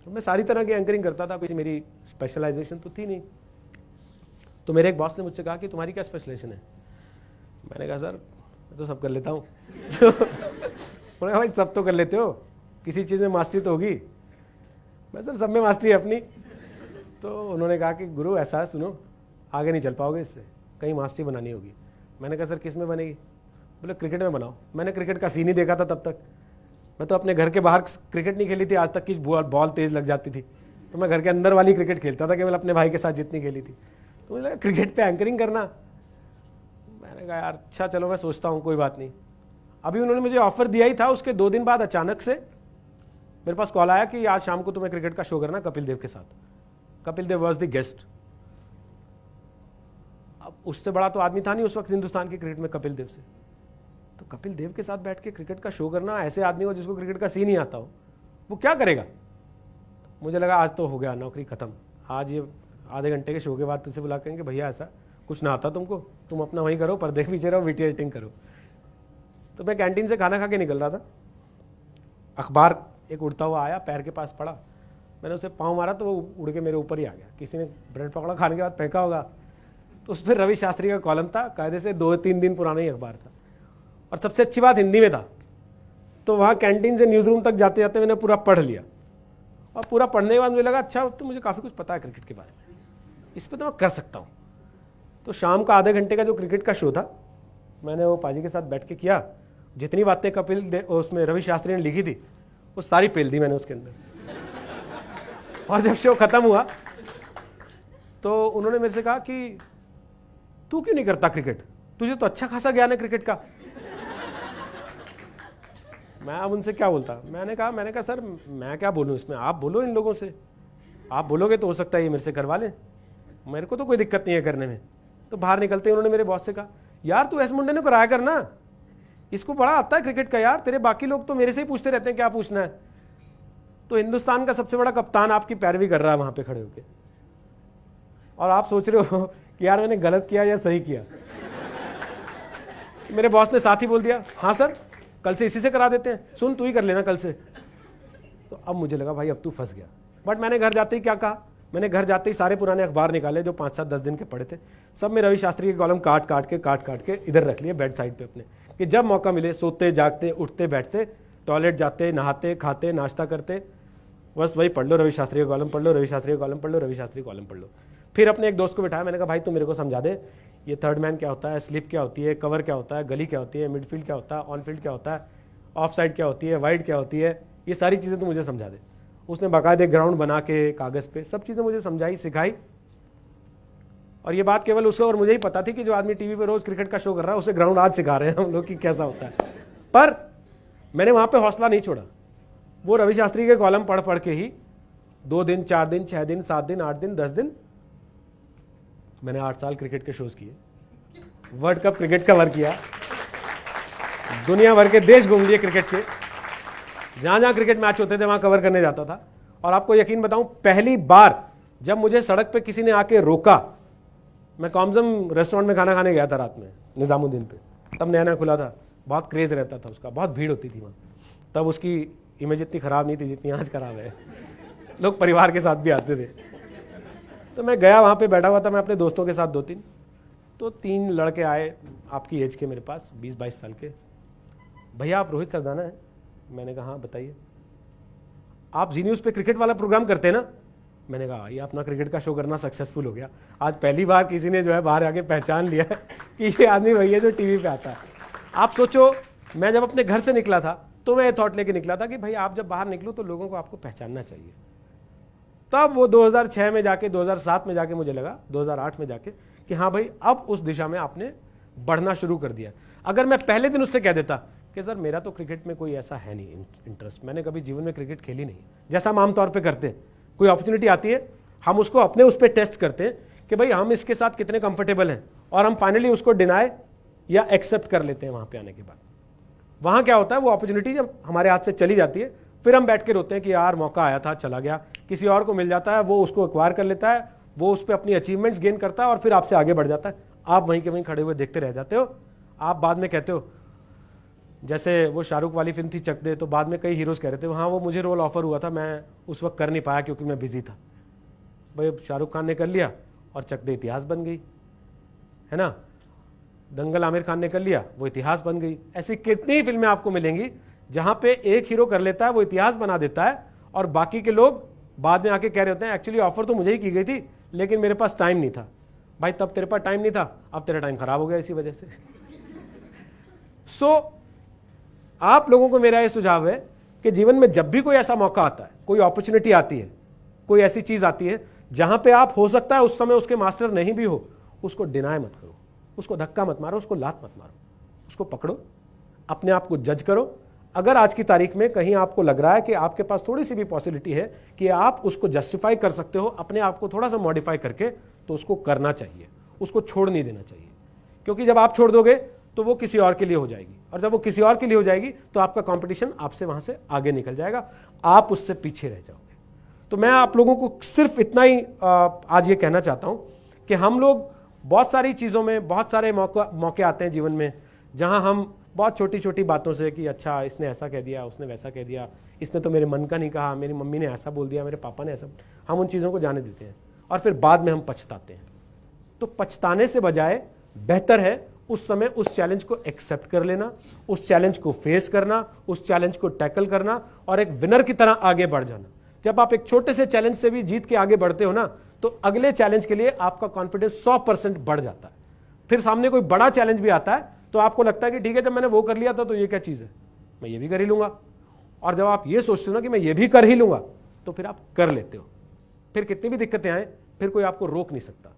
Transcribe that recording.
तो मैं सारी तरह की एंकरिंग करता था, कोई मेरी स्पेशलाइजेशन तो थी नहीं। तो मेरे एक बॉस ने मुझसे कहा कि तुम्हारी क्या स्पेशलाइजेशन है? मैंने कहा सर मैं तो सब कर लेता हूँ। तो उन्होंने कहा भाई सब तो कर लेते हो, किसी चीज़ में मास्टरी तो होगी। मैं सर सब में मास्टरी है अपनी। तो उन्होंने कहा कि गुरु ऐसा है, सुनो आगे नहीं चल पाओगे इससे, कहीं मास्टरी बनानी होगी। मैंने कहा सर किस में बनेगी? बोले क्रिकेट में बनाओ। मैंने क्रिकेट का सीन ही देखा था तब तक। मैं तो अपने घर के बाहर क्रिकेट नहीं खेली थी आज तक कि बॉल तेज लग जाती थी। तो मैं घर के अंदर वाली क्रिकेट खेलता था केवल अपने भाई के साथ जितनी खेली थी। तो मुझे लगा क्रिकेट पे एंकरिंग करना। मैंने कहा यार अच्छा चलो मैं सोचता हूँ, कोई बात नहीं। अभी उन्होंने मुझे ऑफर दिया ही था, उसके 2 दिन बाद अचानक से मेरे पास कॉल आया कि आज शाम को तुम्हें क्रिकेट का शो करना कपिल देव के साथ। Kapil Dev was the guest. अब उससे बड़ा तो आदमी था नहीं उस वक्त हिंदुस्तान की क्रिकेट में कपिल देव से। तो कपिल देव के साथ बैठ के क्रिकेट का शो करना, ऐसे आदमी को जिसको क्रिकेट का सीन ही आता हो, वो क्या करेगा? मुझे लगा आज तो हो गया, नौकरी खत्म। आज ये आधे घंटे के शो के बाद तुझसे बुला करेंगे भैया ऐसा कुछ ना आता तुमको, तुम अपना वहीं करो, पर्दे के पीछे रहो, वीडियो एडिटिंग करो। तो मैं कैंटीन से खाना खा के निकल रहा था, अखबार एक उड़ता हुआ आया, पैर के पास पड़ा, मैंने उसे पाँव मारा तो वो उड़ के मेरे ऊपर ही आ गया। किसी ने ब्रेड पकौड़ा खाने के बाद फेंका होगा। तो उस पर रवि शास्त्री का कॉलम था, कायदे से 2-3 दिन पुराना ही अखबार था, और सबसे अच्छी बात हिंदी में था। तो वहाँ कैंटीन से न्यूज़ रूम तक जाते जाते मैंने पूरा पढ़ लिया, और पूरा पढ़ने के बाद मुझे लगा अच्छा तो मुझे काफ़ी कुछ पता है क्रिकेट के बारे में, इस पर तो मैं कर सकता हूँ। तो शाम का आधे घंटे का जो क्रिकेट का शो था, मैंने वो पाजी के साथ बैठ के किया। जितनी बातें कपिल उसमें रवि शास्त्री ने लिखी थी वो सारी पेल दी मैंने उसके अंदर। और जब शो खत्म हुआ तो उन्होंने मेरे से कहा कि तू क्यों नहीं करता क्रिकेट, तुझे तो अच्छा खासा ज्ञान है क्रिकेट का। मैं अब उनसे क्या बोलता? मैंने कहा सर मैं क्या बोलूँ इसमें, आप बोलो इन लोगों से, आप बोलोगे तो हो सकता है ये मेरे से करवा लें, मेरे को तो कोई दिक्कत नहीं है करने में। तो बाहर निकलते उन्होंने मेरे बॉस से कहा यार तू ऐसे मुंडे ने कराया करना, इसको बड़ा आता है क्रिकेट का यार, तेरे बाकी लोग तो मेरे से ही पूछते रहते हैं क्या पूछना है। तो हिंदुस्तान का सबसे बड़ा कप्तान आपकी पैरवी कर रहा है वहां पे खड़े होके, और आप सोच रहे हो कि यार मैंने गलत किया या सही किया। मेरे बॉस ने साथ ही बोल दिया हाँ सर कल से इसी से करा देते हैं, सुन तू ही कर लेना कल से। तो अब मुझे लगा भाई अब तू फंस गया। बट मैंने घर जाते ही क्या कहा, मैंने घर जाते ही सारे पुराने अखबार निकाले जो 5-7-10 दिन के पड़े थे, सब में रवि शास्त्री के कॉलम काट काट के इधर रख लिए बेड साइड पे अपने, कि जब मौका मिले सोते जागते उठते बैठते, टॉयलेट जाते नहाते खाते नाश्ता करते, बस वही पढ़ लो रवि शास्त्री का कॉलम पढ़ लो, रवि शास्त्री का कॉलम पढ़ लो, रवि शास्त्री का कॉलम पढ़ लो। फिर अपने एक दोस्त को बिठाया, मैंने कहा भाई तू मेरे को समझा दे ये थर्ड मैन क्या होता है, स्लिप क्या होती है, कवर क्या होता है, गली क्या होती है, मिडफील्ड क्या होता है, ऑन फील्ड क्या होता है, ऑफ साइड क्या होती है, वाइड क्या होती है, ये सारी चीज़ें तो मुझे समझा दे। उसने बाकायदे ग्राउंड बना के कागज़ पे सब चीज़ें मुझे समझाई सिखाई। और ये बात केवल उसे और मुझे ही पता थी कि जो आदमी टीवी पे रोज क्रिकेट का शो कर रहा है उसे ग्राउंड आज सिखा रहे हैं हम लोग कि कैसा होता है। पर मैंने वहाँ पे हौसला नहीं छोड़ा, वो रवि शास्त्री के कॉलम पढ़ पढ़ के ही 2 दिन 4 दिन 6 दिन 7 दिन 8 दिन 10 दिन मैंने 8 साल क्रिकेट के शोज किए, वर्ल्ड कप क्रिकेट कवर किया, दुनिया भर के देश घूम लिए क्रिकेट के, जहां जहां क्रिकेट मैच होते थे वहां कवर करने जाता था। और आपको यकीन बताऊं पहली बार जब मुझे सड़क पे किसी ने आके रोका, मैं कॉम्जम रेस्टोरेंट में खाना खाने गया था रात में निजामुद्दीन पे, तब नया नया खुला था, बहुत क्रेज रहता था उसका, बहुत भीड़ होती थी वहाँ, तब उसकी इमेज इतनी ख़राब नहीं थी जितनी आज ख़राब है, लोग परिवार के साथ भी आते थे। तो मैं गया, वहाँ पे बैठा हुआ था मैं अपने दोस्तों के साथ 2-3, तो 3 लड़के आए आपकी एज के मेरे पास 20-22 साल के, भैया आप रोहित सरदाना हैं? मैंने कहा हाँ बताइए। आप जी न्यूज़ पे क्रिकेट वाला प्रोग्राम करते हैं ना? मैंने कहा ये अपना क्रिकेट का शो करना सक्सेसफुल हो गया, आज पहली बार किसी ने जो है बाहर आके पहचान लिया है कि ये आदमी वही है जो टीवी पे आता है। आप सोचो, मैं जब अपने घर से निकला था तो मैं ये थॉट लेके निकला था कि भाई आप जब बाहर निकलो तो लोगों को आपको पहचानना चाहिए। तब वो 2006 में जाके 2007 में जाके मुझे लगा, 2008 में जाके, कि हाँ भाई अब उस दिशा में आपने बढ़ना शुरू कर दिया। अगर मैं पहले दिन उससे कह देता कि सर मेरा तो क्रिकेट में कोई ऐसा है नहीं इंटरेस्ट, मैंने कभी जीवन में क्रिकेट खेली नहीं, जैसा हम आमतौर पर करते हैं, कोई अपॉर्चुनिटी आती है हम उसको अपने उस पर टेस्ट करते हैं कि भाई हम इसके साथ कितने कंफर्टेबल हैं, और हम फाइनली उसको डिनाई या एक्सेप्ट कर लेते हैं। वहां पे आने के बाद वहां क्या होता है, वो अपॉर्चुनिटी जब हमारे हाथ से चली जाती है फिर हम बैठ के रोते हैं कि यार मौका आया था चला गया, किसी और को मिल जाता है, वो उसको एक्वायर कर लेता है, वो उस पर अपनी अचीवमेंट्स गेन करता है और फिर आपसे आगे बढ़ जाता है, आप वहीं के वहीं खड़े हुए देखते रह जाते हो। आप बाद में कहते हो जैसे वो शाहरुख वाली फिल्म थी चक दे, तो बाद में कई हीरोज कह रहे थे हाँ वो मुझे रोल ऑफर हुआ था, मैं उस वक्त कर नहीं पाया क्योंकि मैं बिजी था। भाई शाहरुख खान ने कर लिया और चक दे इतिहास बन गई, है ना। दंगल आमिर खान ने कर लिया, वो इतिहास बन गई। ऐसी कितनी फिल्में आपको मिलेंगी जहां पे एक हीरो कर लेता है, वो इतिहास बना देता है, और बाकी के लोग बाद में आके कह रहे होते हैं एक्चुअली ऑफर तो मुझे ही की गई थी लेकिन मेरे पास टाइम नहीं था। भाई तब तेरे पास टाइम नहीं था, अब तेरा टाइम खराब हो गया इसी वजह से। आप लोगों को मेरा यह सुझाव है कि जीवन में जब भी कोई ऐसा मौका आता है, कोई अपॉर्चुनिटी आती है, कोई ऐसी चीज आती है जहां पे आप हो सकता है उस समय उसके मास्टर नहीं भी हो, उसको डिनाय मत करो, उसको धक्का मत मारो, उसको लात मत मारो, उसको पकड़ो, अपने आप को जज करो। अगर आज की तारीख में कहीं आपको लग रहा है कि आपके पास थोड़ी सी भी पॉसिबिलिटी है कि आप उसको जस्टिफाई कर सकते हो अपने आप को थोड़ा सा मॉडिफाई करके, तो उसको करना चाहिए, उसको छोड़ नहीं देना चाहिए। क्योंकि जब आप छोड़ दोगे तो वो किसी और के लिए हो जाएगी, और जब वो किसी और के लिए हो जाएगी तो आपका कंपटीशन आपसे वहां से आगे निकल जाएगा, आप उससे पीछे रह जाओगे। तो मैं आप लोगों को सिर्फ इतना ही आज ये कहना चाहता हूं कि हम लोग बहुत सारी चीज़ों में, बहुत सारे मौके आते हैं जीवन में जहां हम बहुत छोटी छोटी बातों से कि अच्छा इसने ऐसा कह दिया, उसने वैसा कह दिया, इसने तो मेरे मन का नहीं कहा, मेरी मम्मी ने ऐसा बोल दिया, मेरे पापा ने ऐसा, हम उन चीज़ों को जाने देते हैं और फिर बाद में हम पछताते हैं। तो पछताने से बजाय बेहतर है उस समय उस चैलेंज को एक्सेप्ट कर लेना, उस चैलेंज को फेस करना, उस चैलेंज को टैकल करना और एक विनर की तरह आगे बढ़ जाना। जब आप एक छोटे से चैलेंज से भी जीत के आगे बढ़ते हो ना, तो अगले चैलेंज के लिए आपका कॉन्फिडेंस 100% बढ़ जाता है। फिर सामने कोई बड़ा चैलेंज भी आता है तो आपको लगता है कि ठीक है, जब मैंने वो कर लिया था तो ये क्या चीज है, मैं ये भी कर ही लूंगा। और जब आप ये सोचते हो ना कि मैं ये भी कर ही लूंगा, तो फिर आप कर लेते हो। फिर कितनी भी दिक्कतें आए, फिर कोई आपको रोक नहीं सकता।